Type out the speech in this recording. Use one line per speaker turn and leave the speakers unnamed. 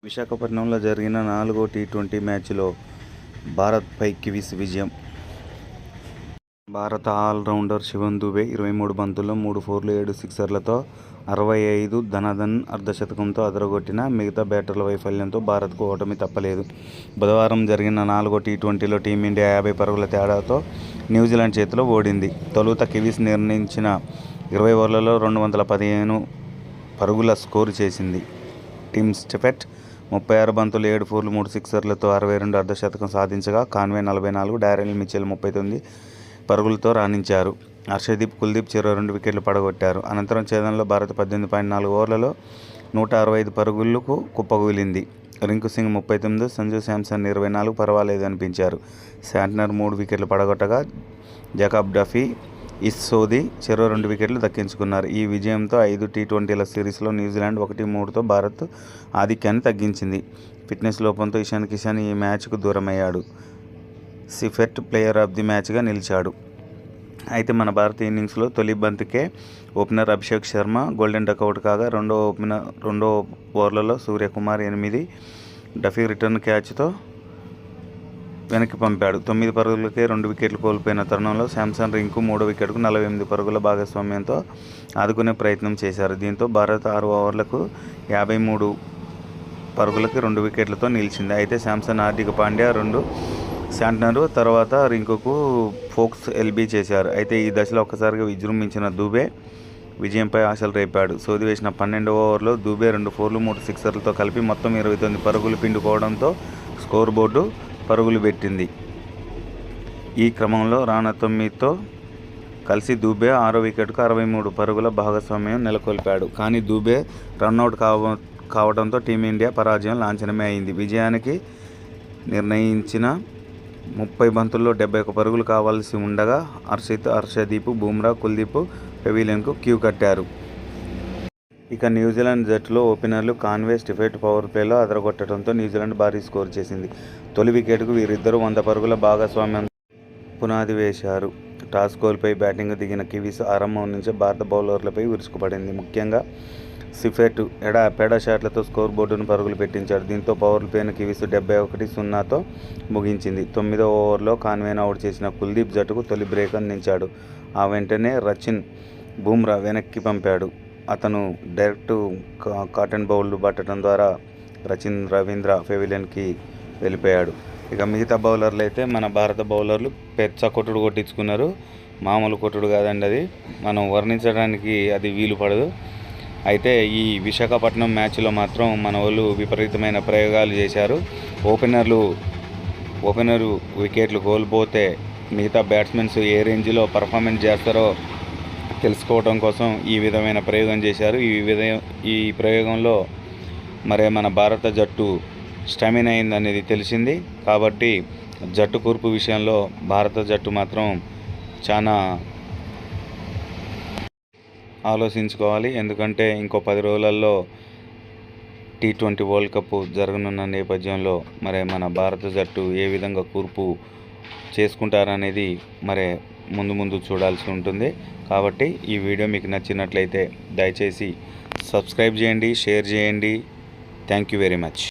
విశాఖపట్నంలో జరిగిన 4వ టీ20 మ్యాచ్లో భారత్పై కివీస్ విజయం. భారత ఆల్రౌండర్ శివం దుబే 23 బంతుల్లో 3 ఫోర్లు 7 సిక్సర్లతో 65 ధనాధన్ అర్ధశతకంతో అదరగొట్టిన మిగతా బ్యాటర్ల వైఫల్యంతో భారత్కు ఓటమి తప్పలేదు. బుధవారం జరిగిన 4వ టీ20లో టీమిండియా 50 పరుగుల తేడాతో న్యూజిలాండ్ చేతిలో ఓడింది. తొలుత కివీస్ నిర్ణయించిన 20 ఓవర్లలో 215 పరుగుల స్కోరు చేసింది. టిమ్ స్టీఫెట్ 36 బంతులు 7 ఫోర్లు 3 సిక్సర్లతో 62 అర్ధశతకం సాధించగా, కాన్వే 44, డారెల్ మిచెల్ 39 పరుగులతో రాణించారు. హర్షదీప్, కుల్దీప్ చెరో 2 వికెట్లు పడగొట్టారు. అనంతరం ఛేదనలో భారత్ 18.4 ఓవర్లలో 165 పరుగులకు కుప్పకూలింది. రింకు సింగ్ 39, సంజు శాంసన్ 24 పర్వాలేదు అనిపించారు. శాంట్నర్ 3 వికెట్లు పడగొట్టగా, జాకబ్ డఫీ, ఇస్ సోదీ చెరో 2 వికెట్లు దక్కించుకున్నారు. ఈ విజయంతో 5 టీ20ల సిరీస్లో న్యూజిలాండ్ 1-3తో భారత్ ఆధిక్యాన్ని తగ్గించింది. ఫిట్నెస్ లోపంతో ఇషాన్ కిషన్ ఈ మ్యాచ్కు దూరమయ్యాడు. సిఫెట్ ప్లేయర్ ఆఫ్ ది మ్యాచ్గా నిలిచాడు. అయితే మన భారత ఇన్నింగ్స్లో తొలి బంతికే opener Abhishek Sharma golden duck out కాగా, రెండో ఓవర్లలో సూర్యకుమార్ 8, డఫీ రిటర్న్ క్యాచ్తో వెనక్కి పంపాడు. 9 పరుగులకే 2 వికెట్లు కోల్పోయిన తరుణంలో శాంసన్, రింకు 3వ వికెట్కు 48 పరుగుల భాగస్వామ్యంతో ఆదుకునే ప్రయత్నం చేశారు. దీంతో భారత్ 6 ఓవర్లకు 53 పరుగులకి 2 వికెట్లతో నిలిచింది. అయితే శాంసన్, హార్దిక్ పాండ్యా 2, శాంట్నర్ తర్వాత రింకుకు ఫోక్స్ ఎల్బీ చేశారు. అయితే ఈ దశలో ఒక్కసారిగా విజృంభించిన దుబే విజయంపై ఆశలు రేపాడు. సోది వేసిన 12వ ఓవర్లో దుబే 2 ఫోర్లు 3 సిక్సర్లతో కలిపి మొత్తం 29 పరుగులు పిండుకోవడంతో స్కోర్ బోర్డు పరుగులు పెట్టింది. ఈ క్రమంలో రాణా 9తో కలిసి దుబే 6వ వికెట్కు 63 పరుగుల భాగస్వామ్యం నెలకొల్పాడు. కానీ దుబే రన్అట్ కావడంతో టీమిండియా పరాజయం లాంఛనమే అయింది. విజయానికి నిర్ణయించిన 30 బంతుల్లో 71 పరుగులు కావాల్సి ఉండగా హర్షదీప్, బుమ్రా, కుల్దీప్ పెవిలియన్కు క్యూ కట్టారు. ఇక న్యూజిలాండ్ జట్టులో ఓపెనర్లు కాన్వే, స్టీఫెట్ పవర్ ప్లేలో అదరగొట్టడంతో న్యూజిలాండ్ భారీ స్కోరు చేసింది. తొలి వికెట్కు వీరిద్దరూ 100 పరుగుల భాగస్వామ్యం పునాది వేశారు. టాస్ కోల్పోయి బ్యాటింగ్ దిగిన కివీస్ ఆరంభం నుంచే భారత బౌలర్లపై విరుచుకుపడింది. ముఖ్యంగా సిఫెట్ ఎడాపెడా షాట్లతో స్కోర్ బోర్డును పరుగులు పెట్టించాడు. దీంతో పవర్ ప్లేను కివీస్ 71-0తో ముగించింది. 9వ ఓవర్లో కాన్వేను అవుట్ చేసిన కుల్దీప్ జట్టుకు తొలి బ్రేక్ అందించాడు. ఆ వెంటనే రచిన్, బుమ్రా వెనక్కి పంపాడు. అతను డైరెక్ట్ కాటన్ బౌల్డ్ పట్టడం ద్వారా రచిన్, రవీంద్ర పెవిలియన్కి వెళ్ళిపోయాడు. ఇక మిగతా బౌలర్లు అయితే మన భారత బౌలర్లు పెచ్చ కొట్టుడు కొట్టించుకున్నారు. మామూలు కొట్టుడు కాదండి, అది మనం వర్ణించడానికి అది వీలు పడదు. అయితే ఈ విశాఖపట్నం మ్యాచ్లో మాత్రం మన వాళ్ళు విపరీతమైన ప్రయోగాలు చేశారు. ఓపెనరు వికెట్లు కోల్పోతే మిగతా బ్యాట్స్మెన్స్ ఏ రేంజ్లో పర్ఫార్మెన్స్ చేస్తారో తెలుసుకోవడం కోసం ఈ విధమైన ప్రయోగం చేశారు. ఈ ప్రయోగంలో మరే మన భారత జట్టు స్టామినా అయిందనేది తెలిసింది. కాబట్టి జట్టు కూర్పు విషయంలో భారత జట్టు మాత్రం చాలా ఆలోచించుకోవాలి. ఎందుకంటే ఇంకో 10 రోజులలో టీ20 వరల్డ్ కప్ జరగనున్న నేపథ్యంలో మరి మన భారత జట్టు ఏ విధంగా కూర్పు చేసుకుంటారనేది మరి ముందు చూడాల్సి ఉంటుంది. కాబట్టి ఈ వీడియో మీకు నచ్చినట్లయితే దయచేసి సబ్స్క్రైబ్ చేయండి, షేర్ చేయండి. Thank you very much.